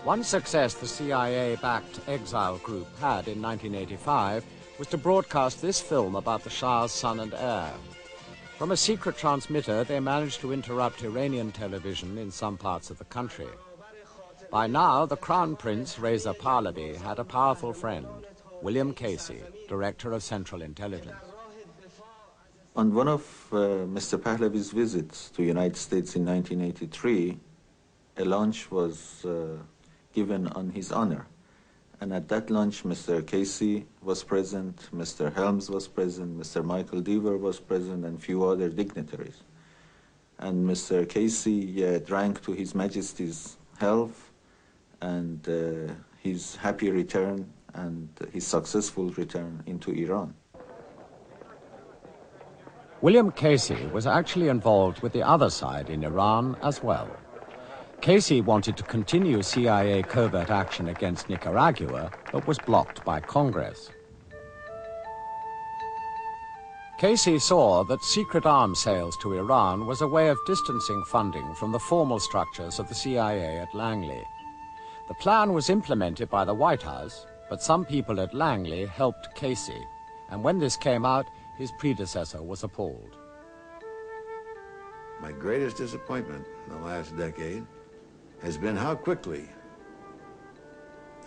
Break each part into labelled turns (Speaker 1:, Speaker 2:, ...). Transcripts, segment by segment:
Speaker 1: One success the CIA-backed exile group had in 1985 was to broadcast this film about the Shah's son and heir. From a secret transmitter, they managed to interrupt Iranian television in some parts of the country. By now, the Crown Prince, Reza Pahlavi, had a powerful friend, William Casey, Director of Central Intelligence.
Speaker 2: On one of Mr. Pahlavi's visits to the United States in 1983, a lunch was given on his honor. And at that lunch, Mr. Casey was present, Mr. Helms was present, Mr. Michael Deaver was present, and few other dignitaries. And Mr. Casey drank to His Majesty's health and his happy return and his successful return into Iran.
Speaker 1: William Casey was actually involved with the other side in Iran as well. Casey wanted to continue CIA covert action against Nicaragua, but was blocked by Congress. Casey saw that secret arms sales to Iran was a way of distancing funding from the formal structures of the CIA at Langley. The plan was implemented by the White House, but some people at Langley helped Casey, and when this came out, his predecessor was appalled.
Speaker 3: My greatest disappointment in the last decade has been how quickly,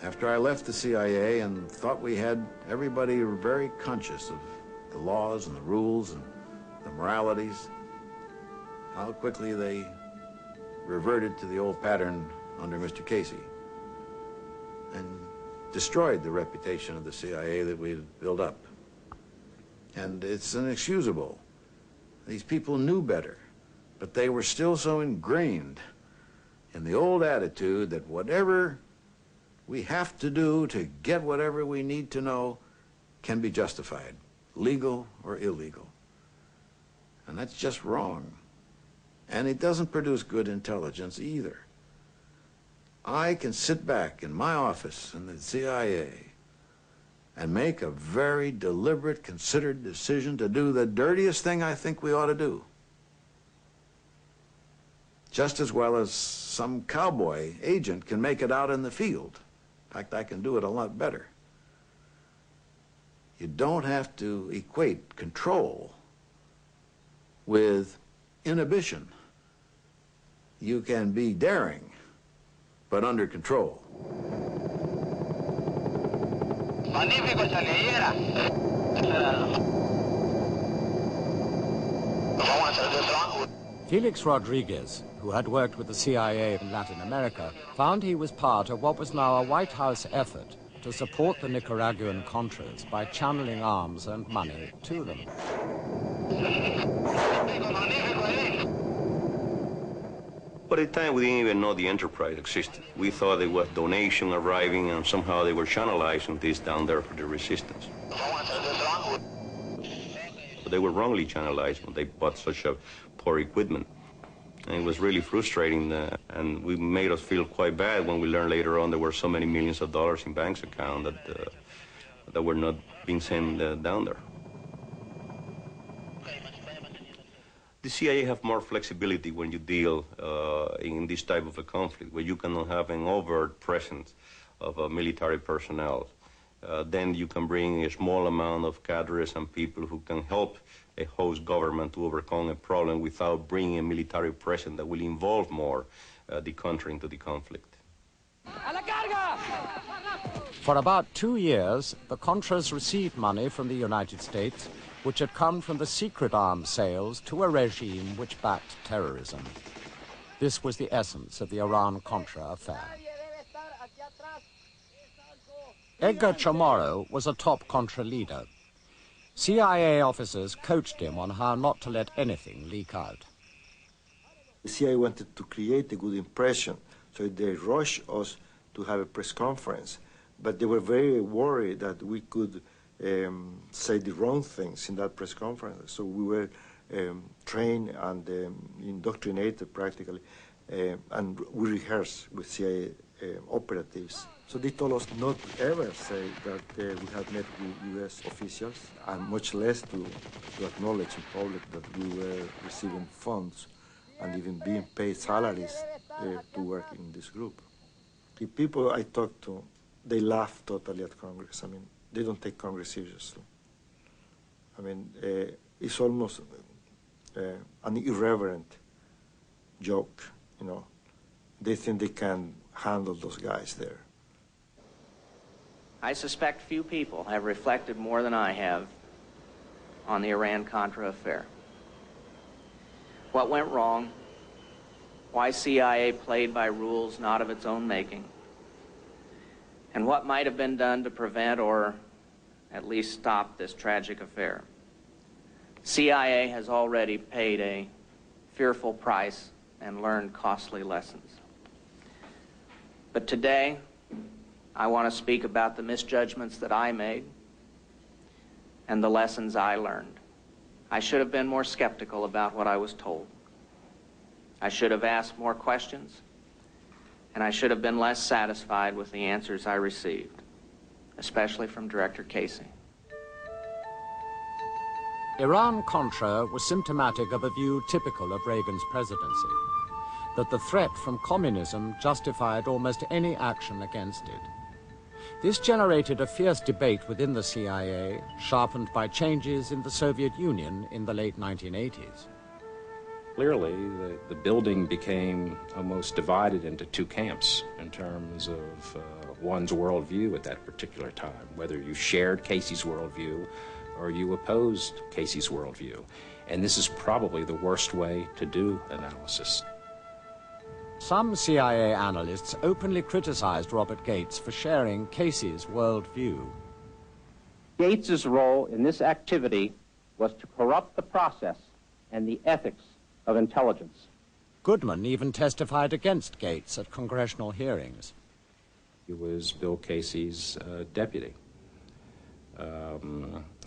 Speaker 3: after I left the CIA and thought we had everybody very conscious of the laws and the rules and the moralities, how quickly they reverted to the old pattern under Mr. Casey and destroyed the reputation of the CIA that we had built up. And it's inexcusable. These people knew better, but they were still so ingrained in the old attitude that whatever we have to do to get whatever we need to know can be justified, legal or illegal. And that's just wrong. And it doesn't produce good intelligence either. I can sit back in my office in the CIA and make a very deliberate, considered decision to do the dirtiest thing I think we ought to do, just as well as some cowboy agent can make it out in the field. In fact, I can do it a lot better. You don't have to equate control with inhibition. You can be daring, but under control.
Speaker 1: Felix Rodriguez, who had worked with the CIA in Latin America, found he was part of what was now a White House effort to support the Nicaraguan Contras by channeling arms and money to them.
Speaker 4: But at the time, we didn't even know the enterprise existed. We thought it was donation arriving, and somehow they were channelizing this down there for the resistance. But they were wrongly channelized when they bought such a poor equipment. And it was really frustrating, and we made us feel quite bad when we learned later on there were so many millions of dollars in banks' account that were not being sent down there. The CIA have more flexibility when you deal in this type of a conflict, where you cannot have an overt presence of military personnel. Then you can bring a small amount of cadres and people who can help a host government to overcome a problem without bringing a military presence that will involve more the country into the conflict.
Speaker 1: For about 2 years, the Contras received money from the United States, which had come from the secret arms sales to a regime which backed terrorism. This was the essence of the Iran-Contra affair. Edgar Chamorro was a top Contra leader. CIA officers coached him on how not to let anything leak out.
Speaker 5: The CIA wanted to create a good impression, so they rushed us to have a press conference. But they were very worried that we could say the wrong things in that press conference. So we were trained and indoctrinated practically, and we rehearsed with CIA operatives. So they told us not to ever say that we had met with U.S. officials, and much less to acknowledge in public that we were receiving funds and even being paid salaries to work in this group. The people I talk to, they laugh totally at Congress. I mean, they don't take Congress seriously. I mean, it's almost an irreverent joke, you know. They think they can handle those guys there.
Speaker 6: I suspect few people have reflected more than I have on the Iran-Contra affair. What went wrong, why CIA played by rules not of its own making, and what might have been done to prevent or at least stop this tragic affair. CIA has already paid a fearful price and learned costly lessons. But today, I want to speak about the misjudgments that I made and the lessons I learned. I should have been more skeptical about what I was told. I should have asked more questions, and I should have been less satisfied with the answers I received, especially from Director Casey.
Speaker 1: Iran-Contra was symptomatic of a view typical of Reagan's presidency, that the threat from communism justified almost any action against it. This generated a fierce debate within the CIA, sharpened by changes in the Soviet Union in the late 1980s.
Speaker 7: Clearly, the building became almost divided into two camps in terms of one's worldview at that particular time, whether you shared Casey's worldview or you opposed Casey's worldview. And this is probably the worst way to do analysis.
Speaker 1: Some CIA analysts openly criticized Robert Gates for sharing Casey's worldview.
Speaker 8: Gates's role in this activity was to corrupt the process and the ethics of intelligence.
Speaker 1: Goodman even testified against Gates at congressional hearings.
Speaker 7: He was Bill Casey's deputy.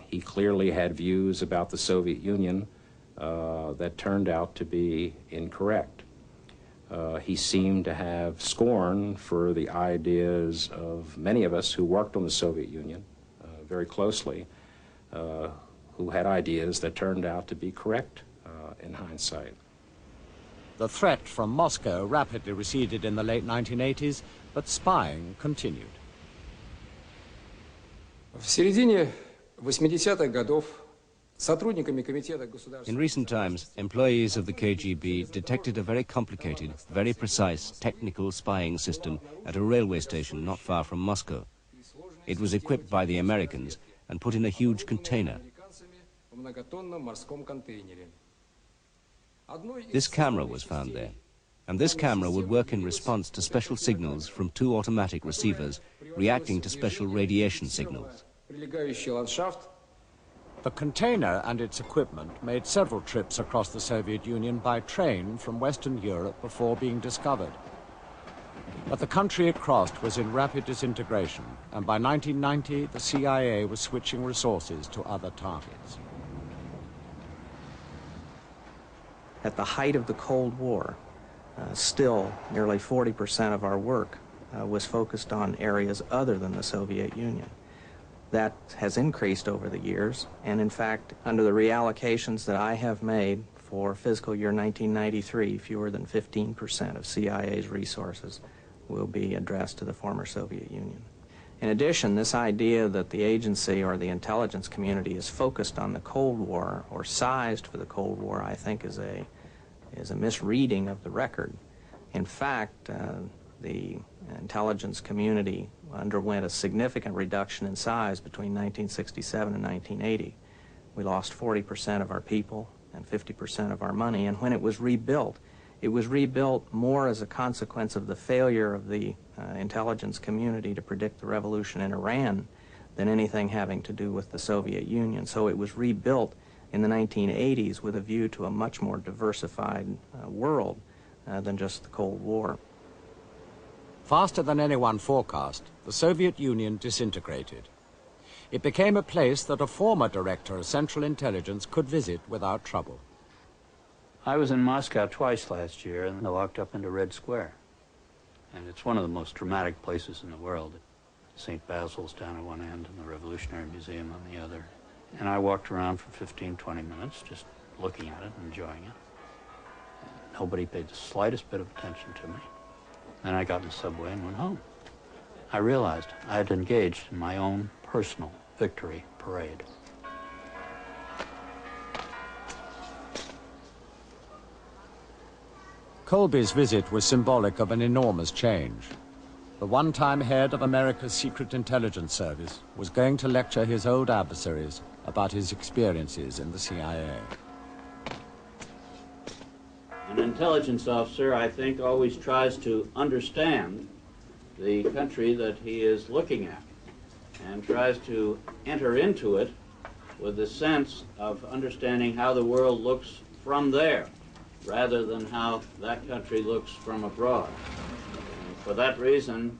Speaker 7: He clearly had views about the Soviet Union that turned out to be incorrect. He seemed to have scorn for the ideas of many of us who worked on the Soviet Union very closely, who had ideas that turned out to be correct in hindsight.
Speaker 1: The threat from Moscow rapidly receded in the late 1980s, but spying continued.
Speaker 9: В середине 80-х годов
Speaker 10: in recent times, employees of the KGB detected a very complicated, very precise technical spying system at a railway station not far from Moscow. It was equipped by the Americans and put in a huge container. This camera was found there, and this camera would work in response to special signals from two automatic receivers reacting to special radiation signals.
Speaker 1: The container and its equipment made several trips across the Soviet Union by train from Western Europe before being discovered. But the country it crossed was in rapid disintegration, and by 1990 the CIA was switching resources to other targets.
Speaker 6: At the height of the Cold War, still nearly 40% of our work was focused on areas other than the Soviet Union. That has increased over the years, and in fact, under the reallocations that I have made for fiscal year 1993, fewer than 15% of CIA's resources will be addressed to the former Soviet Union. In addition, this idea that the agency or the intelligence community is focused on the Cold War or sized for the Cold War, I think is a misreading of the record. In fact, the intelligence community underwent a significant reduction in size between 1967 and 1980. We lost 40% of our people and 50% of our money, and when it was rebuilt more as a consequence of the failure of the intelligence community to predict the revolution in Iran than anything having to do with the Soviet Union. So it was rebuilt in the 1980s with a view to a much more diversified world than just the Cold War.
Speaker 1: Faster than anyone forecast, the Soviet Union disintegrated. It became a place that a former director of Central Intelligence could visit without trouble.
Speaker 11: I was in Moscow twice last year, and I walked up into Red Square. And it's one of the most dramatic places in the world. St. Basil's down at one end and the Revolutionary Museum on the other. And I walked around for 15, 20 minutes, just looking at it and enjoying it. Nobody paid the slightest bit of attention to me. Then I got in the subway and went home. I realized I had engaged in my own personal victory parade.
Speaker 1: Colby's visit was symbolic of an enormous change. The one-time head of America's Secret Intelligence Service was going to lecture his old adversaries about his experiences in the CIA.
Speaker 8: An intelligence officer, I think, always tries to understand the country that he is looking at and tries to enter into it with the sense of understanding how the world looks from there rather than how that country looks from abroad. And for that reason,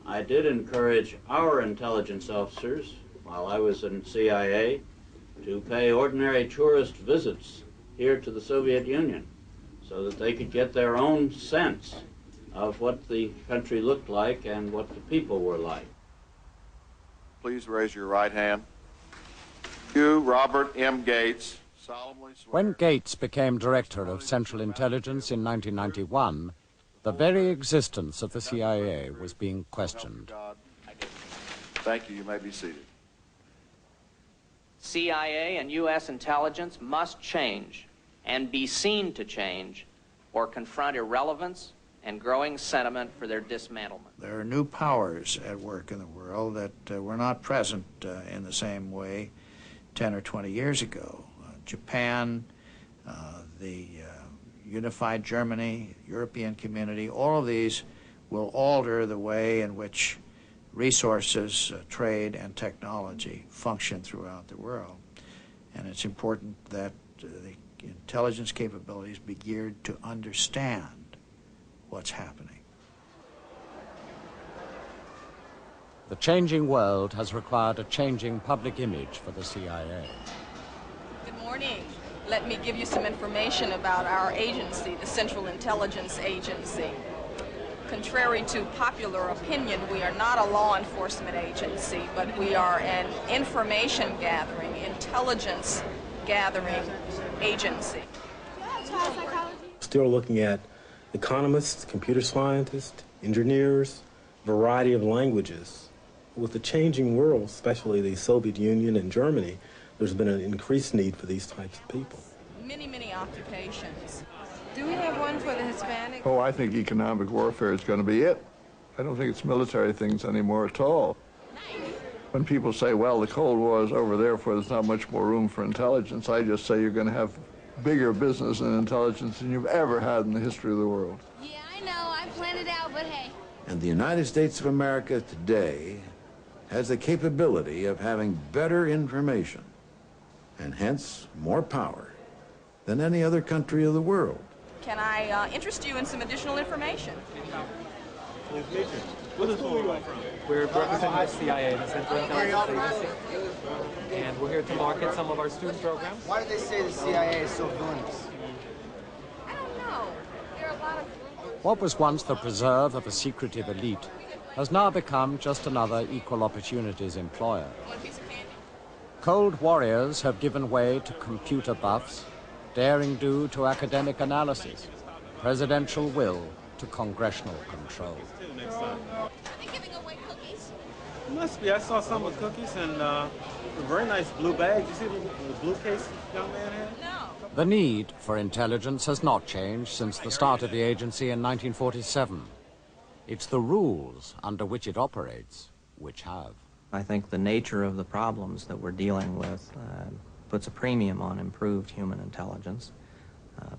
Speaker 8: I did encourage our intelligence officers, while I was in CIA, to pay ordinary tourist visits here to the Soviet Union so that they could get their own sense of what the country looked like and what the people were like.
Speaker 12: Please raise your right hand. You, Robert M. Gates, solemnly swear.
Speaker 1: When Gates became Director of Central Intelligence in 1991, the very existence of the CIA was being questioned.
Speaker 12: Thank you. You may be seated.
Speaker 6: CIA and U.S. intelligence must change and be seen to change or confront irrelevance and growing sentiment for their dismantlement.
Speaker 3: There are new powers at work in the world that were not present in the same way 10 or 20 years ago. Japan, the unified Germany, European community, all of these will alter the way in which resources, trade, and technology function throughout the world. And it's important that the intelligence capabilities be geared to understand what's happening.
Speaker 1: The changing world has required a changing public image for the CIA.
Speaker 13: Good morning. Let me give you some information about our agency, the Central Intelligence Agency. Contrary to popular opinion, we are not a law enforcement agency, but we are an information gathering, intelligence gathering agency.
Speaker 14: Still looking at economists, computer scientists, engineers, variety of languages. With the changing world, especially the Soviet Union and Germany, there's been an increased need for these types of people.
Speaker 13: Many occupations.
Speaker 15: Do we have one for the Hispanic?
Speaker 16: Oh, I think economic warfare is going to be it. I don't think it's military things anymore at all. When people say, well, the Cold War is over, therefore there's not much more room for intelligence, I just say you're going to have bigger business and intelligence than you've ever had in the history of the world.
Speaker 15: Yeah, I know. I planned it out, but hey.
Speaker 3: And the United States of America today has the capability of having better information and hence more power than any other country of the world.
Speaker 13: Can I interest you in some additional information?
Speaker 17: What is where you from? We're representing the CIA, the Central Intelligence Agency, and we're here to market some of our student programs.
Speaker 18: Why do they say the CIA is so villainous?
Speaker 13: I don't know. There are a lot of...
Speaker 1: What was once the preserve of a secretive elite has now become just another equal opportunities employer. Cold warriors have given way to computer buffs, daring do to academic analysis, presidential will to congressional control.
Speaker 13: Are they giving away cookies?
Speaker 17: Must be. I saw some with cookies and a very nice blue bag. You see the blue case young man had?
Speaker 13: No.
Speaker 1: The need for intelligence has not changed since the start of the agency in 1947. It's the rules under which it operates which have.
Speaker 6: I think the nature of the problems that we're dealing with puts a premium on improved human intelligence.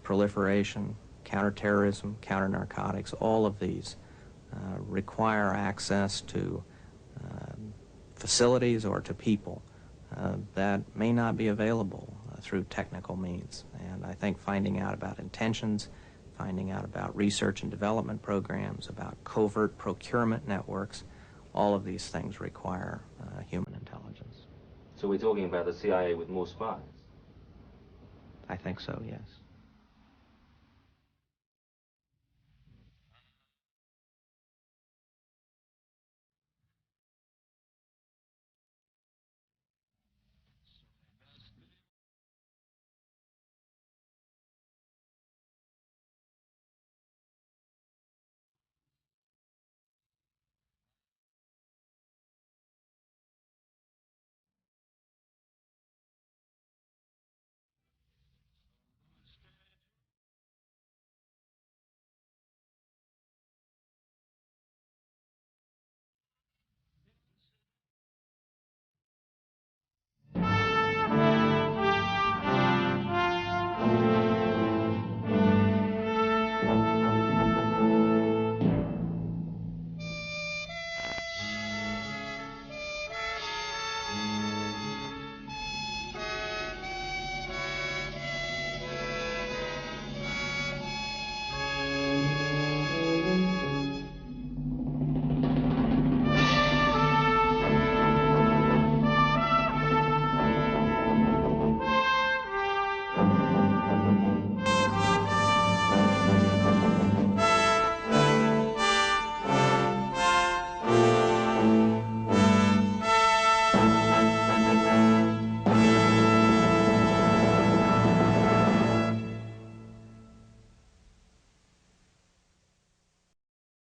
Speaker 6: Proliferation, counterterrorism, counter-narcotics, all of these require access to facilities or to people that may not be available through technical means. And I think finding out about intentions, finding out about research and development programs, about covert procurement networks, all of these things require human intelligence.
Speaker 19: So we're talking about the CIA with more spies?
Speaker 6: I think so, yes.